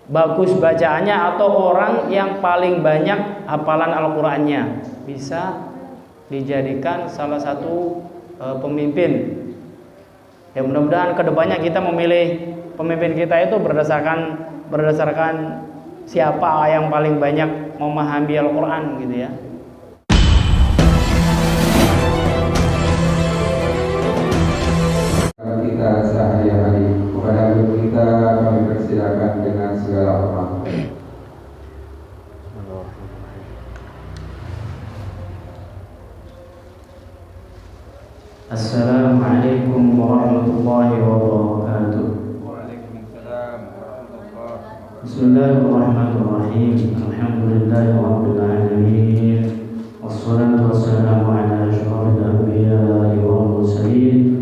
bagus bacaannya atau orang yang paling banyak hafalan Al-Qur'annya bisa dijadikan salah satu pemimpin. Ya mudah-mudahan kedepannya kita memilih pemimpin kita itu berdasarkan siapa yang paling banyak memahami Al-Qur'an gitu ya. Kita sehari-hari kepada guru kita kami persilakan dengan segala hormat. Assalamualaikum warahmatullahi wabarakatuh. Waalaikumsalam warahmatullahi wabarakatuh. Bismillahirrahmanirrahim. Alhamdulillahirabbil alamin. Wassalatu wassalamu ala asyrofil anbiya'i wal mursalin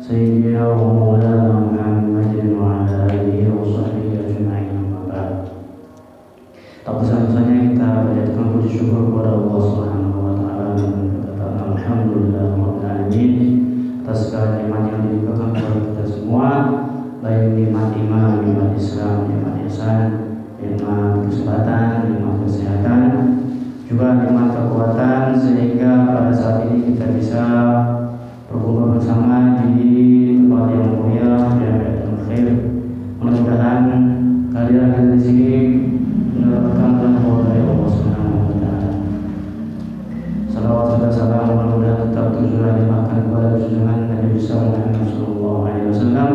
sayyidina wa maulana Muhammadin wa ala alihi wa sahbihi ajma'in. Amma ba'd. Tak bosan-bosannya kita panjatkan puji syukur kepada Allah Subhanahu wa taala dan berkata alhamdulillahirabbil alamin atas segala nikmat yang diberikan kepada kita semua, baik nikmat iman, nikmat Islam, nikmat ihsan, nikmat kesehatan, nikmat kesehatan, juga nikmat kekuatan, sehingga pada saat ini kita bisa berkumpul bersama di tempat yang mulia dan khair. Mudah-mudahan kalian di sini mendapatkan rahmat dari Allah Subhanahu wa taala. Salawat serta salam mudah-mudahan tetap tercurah limpahkan kepada junjungan Nabi besar Muhammad sallallahu alaihi wasallam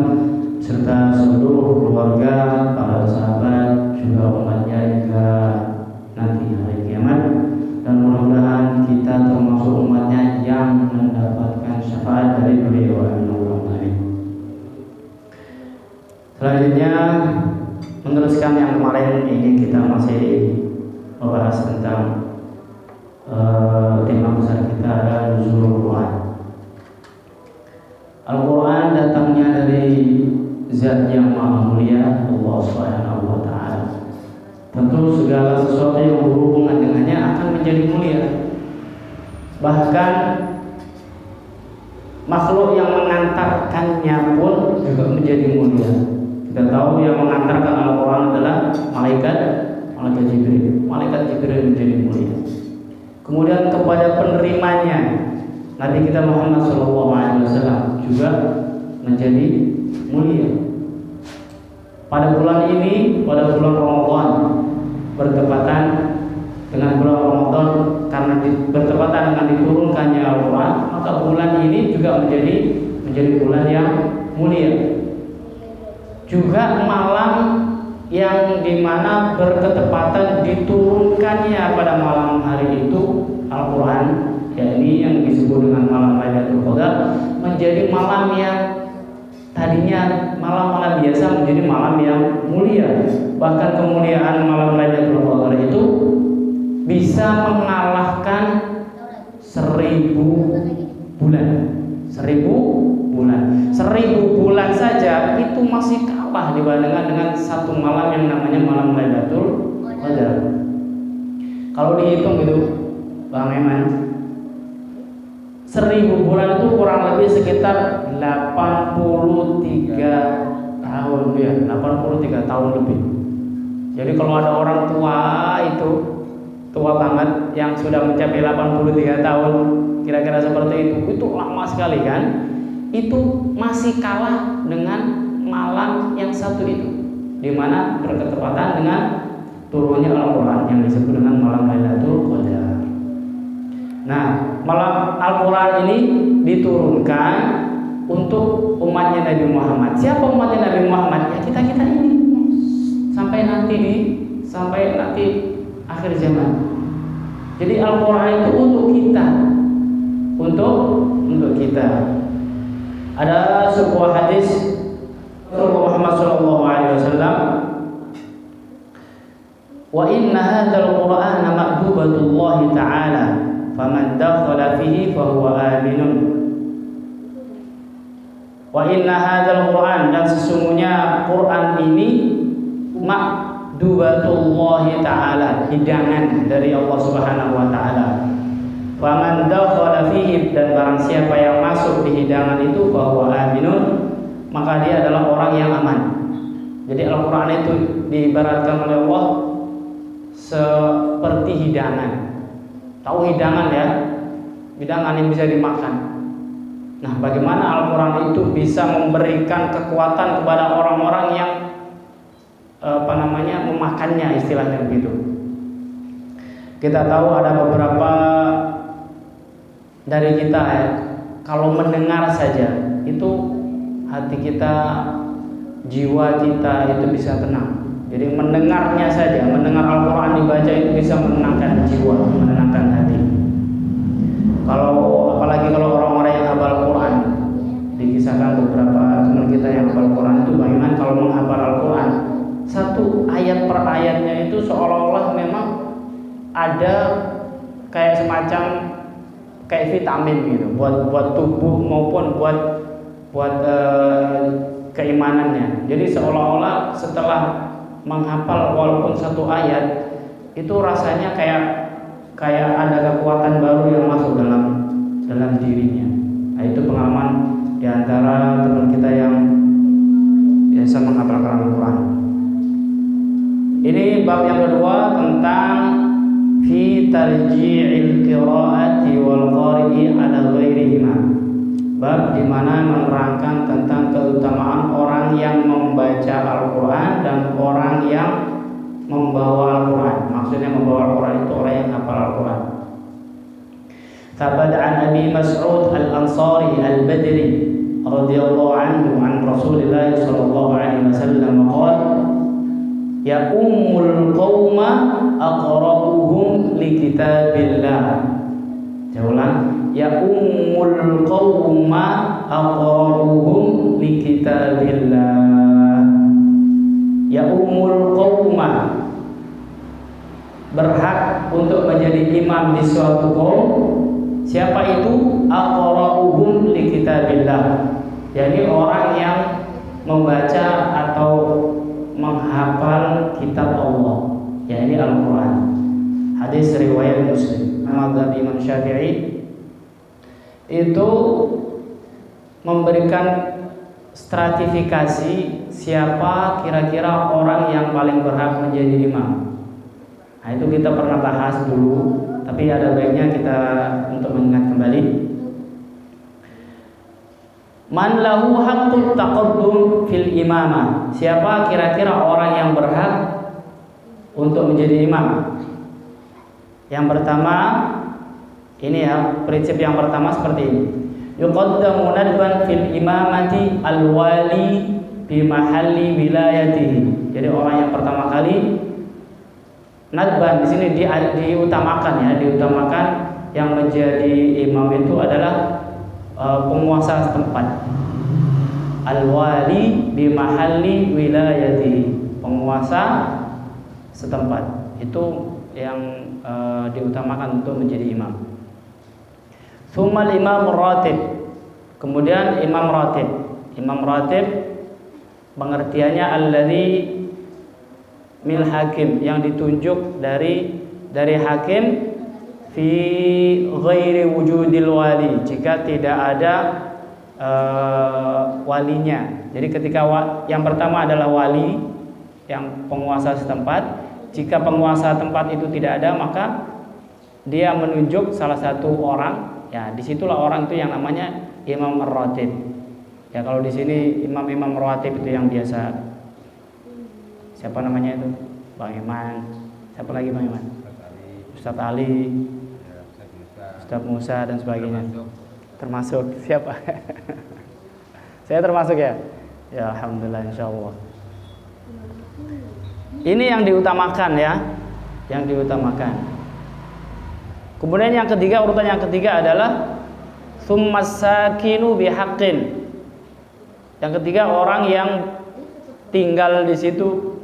serta seluruh keluarga, para sahabat, juga umatnya hingga nanti hari kiamat. Dan mudah-mudahan kita termasuk umatnya yang mendapatkan syafaat dari beliau. Amin. Selanjutnya meneruskan yang kemarin ini, kita masih membahas tentang tema besar kita adalah nuzulul Quran. Al-Quran datangnya dari Zat yang Maha Mulia, Allah Subhanahu wa taala. Tentu segala sesuatu yang berhubungan dengannya akan menjadi mulia. Bahkan makhluk yang mengantarkannya pun juga menjadi mulia. Kita tahu yang mengantarkan Al-Quran adalah malaikat Jibril. Malaikat Jibril menjadi mulia. Kemudian kepada penerimanya Nabi kita Muhammad SAW juga menjadi mulia. Pada bulan ini, pada bulan Ramadan, bertepatan dengan bulan Ramadan, karena bertepatan dengan diturunkannya Al-Quran, maka bulan ini juga menjadi bulan yang mulia. Juga malam yang dimana berketepatan diturunkannya pada malam hari itu Al-Quran, yakni yang disebut dengan malam Lailatul Qadar, menjadi malam yang tadinya malam-malam biasa menjadi malam yang mulia. Bahkan kemuliaan malam Lailatul Qadar itu bisa mengalahkan 1000 bulan. 1000 bulan. 1000 bulan saja itu masih kalah dibandingkan dengan satu malam yang namanya malam Lailatul Qadar. Kalau dihitung gitu, Bang Eman, 1000 bulan itu kurang lebih sekitar 83 tahun ya, 83 tahun lebih. Jadi kalau ada orang tua itu tua banget yang sudah mencapai 83 tahun, kira-kira seperti itu lama sekali kan? Itu masih kalah dengan malam yang satu itu, di mana berketepatan dengan turunnya Al-Quran yang disebut dengan malam Lailatul Qadar. Nah, malam Al-Quran ini diturunkan untuk umatnya Nabi Muhammad. Siapa umatnya Nabi Muhammad? Ya kita ini. Sampai nanti akhir zaman. Jadi Al-Quran itu untuk kita. Untuk kita. Ada sebuah hadis Rasulullah Muhammad SAW, wa inna hadzal Qur'ana ma'dubatullahi ta'ala faman dakhala fihi fahuwa aminun. Wa inna hadzal Qur'an, dan sesungguhnya Quran ini ma'dubatullahi ta'ala, hidangan dari Allah Subhanahu wa taala. Faman dakhala fihi, dan barang siapa yang masuk di hidangan itu fahuwa aminun, maka dia adalah orang yang aman. Jadi Al-Quran itu diibaratkan oleh Allah seperti hidangan. Tahu hidangan ya? Hidangan yang bisa dimakan. Nah, bagaimana Al-Quran itu bisa memberikan kekuatan kepada orang-orang yang memakannya, istilahnya begitu. Kita tahu ada beberapa dari kita ya, kalau mendengar saja itu hati kita, jiwa kita itu bisa tenang. Jadi mendengarnya saja, mendengar Al-Quran dibaca itu bisa menenangkan jiwa, menenangkan hati. Apalagi kalau orang-orang yang hafal Al-Quran, dikisahkan beberapa teman kita yang hafal Al-Quran itu bagaimana kalau menghafal Al-Quran, satu ayat per ayatnya itu seolah-olah memang ada kayak semacam kayak vitamin gitu buat tubuh maupun buat keimanannya. Jadi seolah-olah setelah menghafal walaupun satu ayat itu rasanya kayak ada kekuatan baru yang masuk dalam dirinya. Nah, itu pengalaman di antara teman kita yang biasa menghafalkan Al-Quran. Ini bab yang kedua tentang fi tarji'il qira'ati wal qari'i ala ghairihima. Bab di mana menerangkan tentang keutamaan orang yang membaca Al-Quran dan orang yang membawa Al-Quran. Maksudnya membawa Al-Quran itu orang yang hafal Al-Quran. Thabata an Abi Mas'ud Al-Ansari Al-Badri radhiyallahu anhu an Rasulillah sallallahu alaihi wasallam qala ya ummul qauma aqra'uhum li kitabillah. Jaulan ya ummul qauma aqra'uhum li kitabillah. Ya ummul qauma, berhak untuk menjadi imam di suatu kaum. Siapa itu? Aqra'uhum li kitabillah, yakni orang yang membaca atau menghafal kitab Allah, yakni Al-Quran. Hadis riwayat Muslim. Mazhab Imam Syafi'i itu memberikan stratifikasi siapa kira-kira orang yang paling berhak menjadi imam. Nah, itu kita pernah bahas dulu, tapi ada baiknya kita untuk mengingat kembali. Man lahu haqqut taqaddum fil imamah. Siapa kira-kira orang yang berhak untuk menjadi imam? Yang pertama, ini ya, prinsip yang pertama seperti ini. Yuqaddamu nadban fil imamati al-wali bi mahalli wilayatihi. Jadi orang yang pertama kali nadban di sini diutamakan ya, diutamakan yang menjadi imam itu adalah penguasa setempat. Al-wali bi mahalli wilayatihi, penguasa setempat. Itu yang diutamakan untuk menjadi imam. Tsummal imam ratib. Kemudian imam ratib. Imam ratib pengertiannya alladzi mil hakim, yang ditunjuk dari hakim fi ghairi wujudil wali, jika tidak ada walinya. Jadi ketika yang pertama adalah wali, yang penguasa setempat. Jika penguasa tempat itu tidak ada, maka dia menunjuk salah satu orang. Ya, disitulah orang itu yang namanya imam ratib. Ya, kalau di sini imam-imam ratib itu yang biasa. Siapa namanya itu? Bang Iman. Siapa lagi Bang Iman? Ustaz Ali, Ustaz Musa dan sebagainya. Termasuk siapa? Saya termasuk ya? Ya, alhamdulillah, insyaallah. Ini yang diutamakan ya, yang diutamakan. Kemudian yang ketiga, urutan yang ketiga adalah tsummas sakinu bihaqqin. Yang ketiga, orang yang tinggal di situ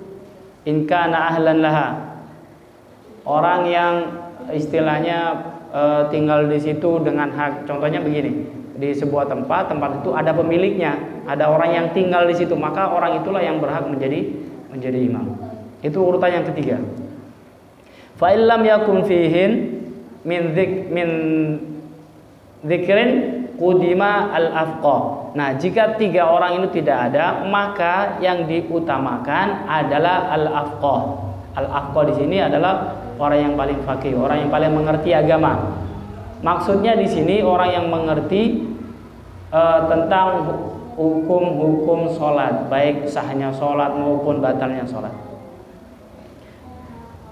in kana ahlan laha. Orang yang istilahnya tinggal di situ dengan hak. Contohnya begini, di sebuah tempat itu ada pemiliknya, ada orang yang tinggal di situ, maka orang itulah yang berhak menjadi imam. Itu urutan yang ketiga. Fa illam yakun fihin min dzikrin qudima al-afqah. Nah, jika 3 orang itu tidak ada, maka yang diutamakan adalah al-afqah. Al-afqah di sini adalah orang yang paling faqih, orang yang paling mengerti agama. Maksudnya di sini orang yang mengerti tentang hukum-hukum sholat, baik sahnya sholat maupun batalnya sholat.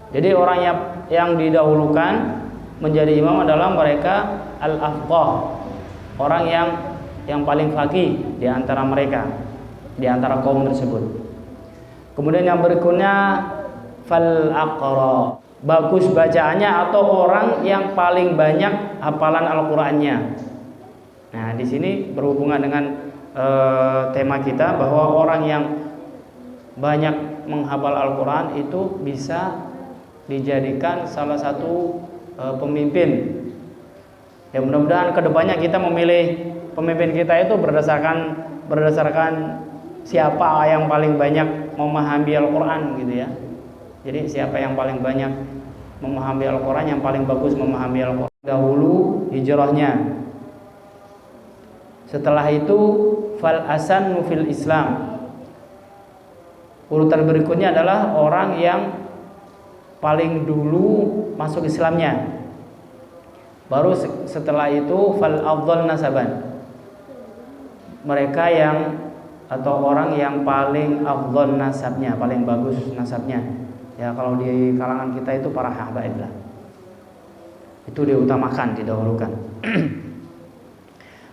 Jadi orang yang didahulukan menjadi imam adalah mereka al-afqah, orang yang paling faqih di antara mereka, di antara kaum tersebut. Kemudian yang berikutnya fal aqra, bagus bacaannya atau orang yang paling banyak hafalan Al-Qur'annya. Nah, di sini berhubungan dengan tema kita bahwa orang yang banyak menghafal Al-Qur'an itu bisa dijadikan salah satu pemimpin. Ya, mudah-mudahan kedepannya kita memilih pemimpin kita itu berdasarkan siapa yang paling banyak memahami Al-Qur'an gitu ya. Jadi siapa yang paling banyak memahami Al-Qur'an, yang paling bagus memahami Al-Qur'an. Dahulu hijrahnya. Setelah itu fal asannu fil Islam. Urutan berikutnya adalah orang yang paling dulu masuk Islamnya. Baru setelah itu fal afdal nasaban. Mereka yang atau orang yang paling afdal nasabnya, paling bagus nasabnya. Ya, kalau di kalangan kita itu para habaib lah. Itu diutamakan, didahulukan.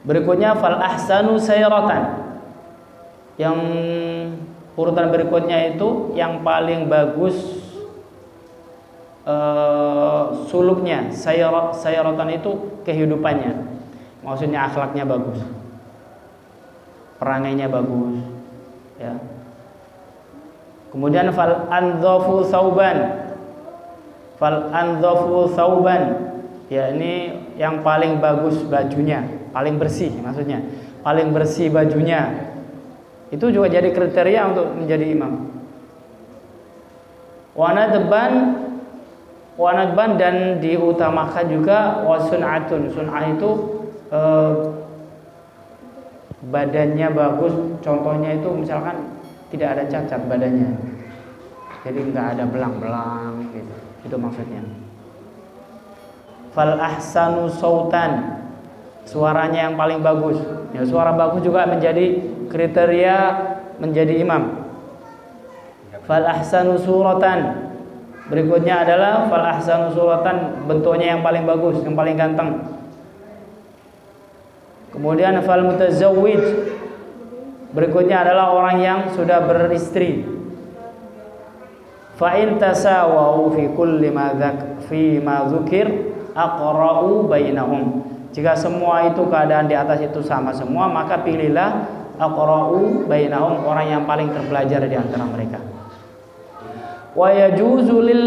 Berikutnya fal ahsanu sayratan. Yang urutan berikutnya itu yang paling bagus suluknya. Sayratan itu kehidupannya. Maksudnya akhlaknya bagus, perangainya bagus, ya. Kemudian fal andhafu thauban. Fal andhafu thauban, ya, ini yang paling bagus bajunya, paling bersih maksudnya. Paling bersih bajunya. Itu juga jadi kriteria untuk menjadi imam. Wanadban dan diutamakan juga wasun'atun. Sun'ah itu badannya bagus. Contohnya itu misalkan tidak ada cacat badannya, jadi nggak ada belang-belang gitu. Itu maksudnya. Fal ahsanu sautan, suaranya yang paling bagus. Ya, suara bagus juga menjadi kriteria menjadi imam. Fal ahsanu suratan, berikutnya adalah fal ahsanu suratan, bentuknya yang paling bagus, yang paling ganteng. Kemudian fal mutazawwij, berikutnya adalah orang yang sudah beristri. Fa in tasawau fi kulli ma dzukir aqra'u bainahum. Jika semua itu keadaan di atas itu sama semua, maka pilihlah aqra'u bainahum, orang yang paling terpelajar di antara mereka. Wa yajuzu lil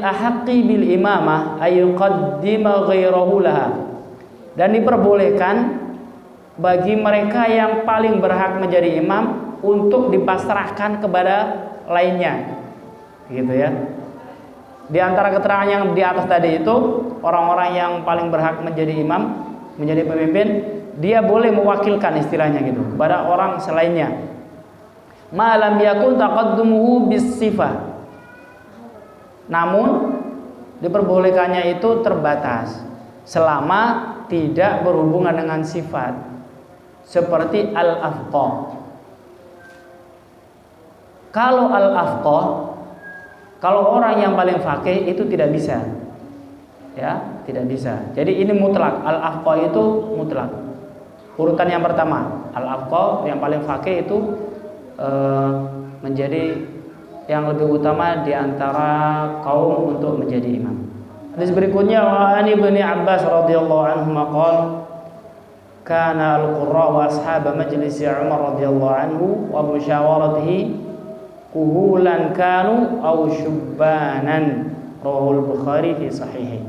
ahaqqi bil imamah ay yuqaddima ghairahu laha. Dan diperbolehkan bagi mereka yang paling berhak menjadi imam untuk dipasrahkan kepada lainnya, gitu ya. Di antara keterangan yang di atas tadi itu, orang-orang yang paling berhak menjadi imam, menjadi pemimpin, dia boleh mewakilkan istilahnya gitu kepada orang selainnya. Ma lam yakun taqaddumuhu bis sifah. Namun diperbolehkannya itu terbatas selama tidak berhubungan dengan sifat. Seperti al-afqah. Kalau al-afqah, kalau orang yang paling faqih itu tidak bisa. Ya, tidak bisa. Jadi ini mutlak. Al-afqah itu mutlak. Urutan yang pertama, al-afqah yang paling faqih itu menjadi yang lebih utama di antara kaum untuk menjadi imam. Hadis berikutnya, wa an Ibnu Abbas radhiyallahu anhu maqala kana al-qurra wa ashab majlis Umar radhiyallahu anhu wa musyawaratihi kuhulan kanu aw syubbanan, rawahul Bukhari fi sahihih.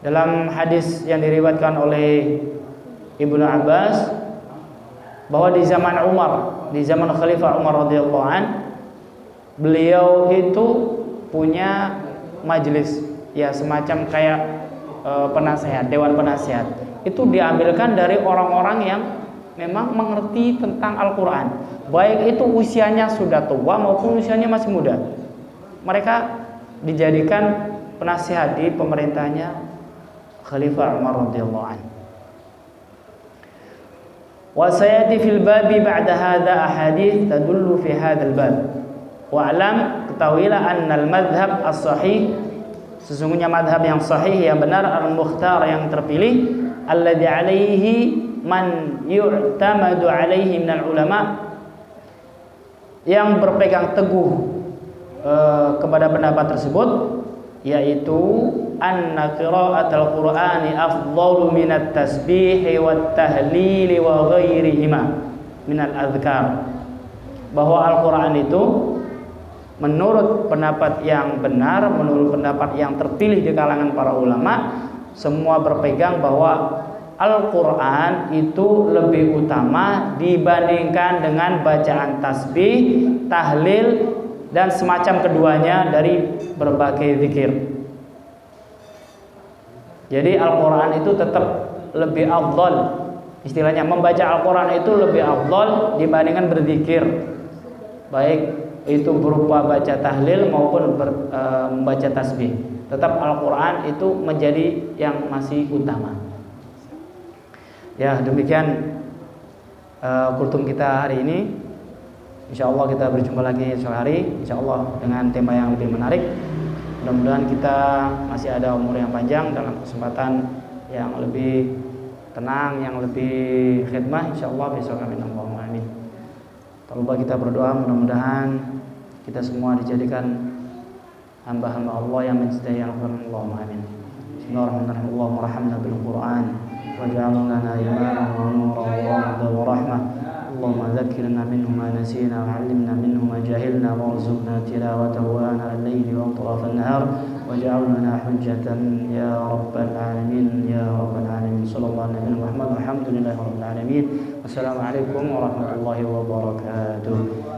Dalam hadis yang diriwayatkan oleh Ibnu Abbas bahwa di zaman Umar, di zaman Khalifah Umar radhiyallahu an, beliau itu punya majelis, ya semacam kayak penasehat, dewan penasehat. itu diambilkan dari orang-orang yang memang mengerti tentang Al-Quran, baik itu usianya sudah tua maupun usianya masih muda. Mereka dijadikan penasihat di pemerintahnya Khalifah Umar radhiyallahu anhu. Wa sayati fil babi ba'da hadza ahadits tadullu fi hadzal bab. Wa'lam, ketahuilah annal madhab as-sahih, sesungguhnya madhab yang sahih, yang benar, al-mukhtar, yang terpilih, alladzi alaihi man yu'tamadu alaihi minal ulama, yang berpegang teguh kepada pendapat tersebut, yaitu anna qira'atul qur'ani afdalu minat tasbih wat tahlil wa ghairihima minal adhkar, bahwa Al-Quran itu menurut pendapat yang benar, menurut pendapat yang terpilih di kalangan para ulama, semua berpegang bahwa Al-Quran itu lebih utama dibandingkan dengan bacaan tasbih, tahlil, dan semacam keduanya dari berbagai zikir. Jadi Al-Quran itu tetap lebih afdal, istilahnya membaca Al-Quran itu lebih afdal dibandingkan berzikir, baik itu berupa baca tahlil maupun membaca tasbih. Tetap Al-Quran itu menjadi yang masih utama. Ya, demikian kultum kita hari ini. Insyaallah kita berjumpa lagi esok hari, insyaallah dengan tema yang lebih menarik. Mudah-mudahan kita masih ada umur yang panjang dalam kesempatan yang lebih tenang, yang lebih khidmah, insyaallah besok. Amin Allahumma amin. Tak lupa kita berdoa, mudah-mudahan kita semua dijadikan hamba-hamba Allah yang mencintai Al-Quran. Allahumma amin. Bismillahirrahmanirrahim. Allahumma rahmna bil Quran waj'alna lana imanan wa nuran wa hudan wa rahmah. Allahumma dzakkirna minhu ma nasina wa 'allimna minhu ma jahilna warzuqna tilawatahu ana al-laili wa atraf an-nahar waj'alna lana hujjatan ya rabbal alamin ya rabbal alamin. Sallallahu alaihi wa sallam. Alhamdulillahi rabbil alamin. Wassalamu alaikum warahmatullahi wabarakatuh.